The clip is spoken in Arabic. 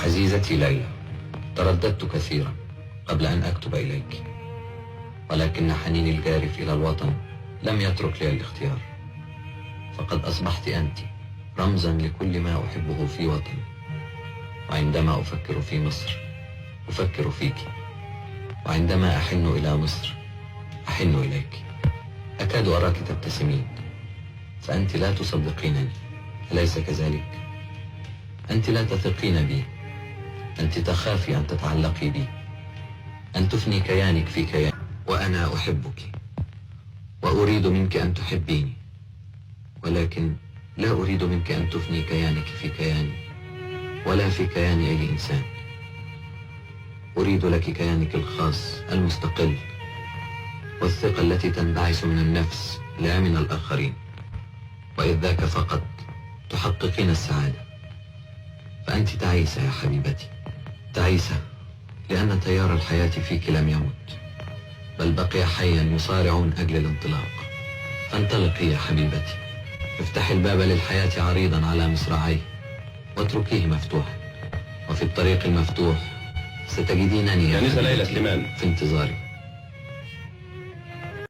عزيزتي ليلى، ترددت كثيرا قبل أن أكتب إليك، ولكن حنيني الجارف إلى الوطن لم يترك لي الاختيار، فقد أصبحت أنت رمزا لكل ما أحبه في وطني. وعندما أفكر في مصر أفكر فيك، وعندما أحن إلى مصر أحن إليك. أكاد أراك تبتسمين، فأنت لا تصدقينني، أليس كذلك؟ أنت لا تثقين بي، أنت تخافي أن تتعلقي بي، أن تفني كيانك في كياني، وأنا أحبك وأريد منك أن تحبيني، ولكن لا أريد منك أن تفني كيانك في كياني ولا في كيان أي إنسان. أريد لك كيانك الخاص المستقل، والثقة التي تنبعث من النفس لا من الآخرين، وإذ ذاك فقط تحققين السعادة. فأنت تعيسة يا حبيبتي، تعيسة لأن تيار الحياة فيك لم يمت، بل بقي حيا يصارع من أجل الانطلاق. فانطلقي يا حبيبتي، افتحي الباب للحياة عريضا على مصراعيه، واتركيه مفتوحا، وفي الطريق المفتوح ستجدينني يا أنسة ليلى حبيبتي سليمان في انتظاري.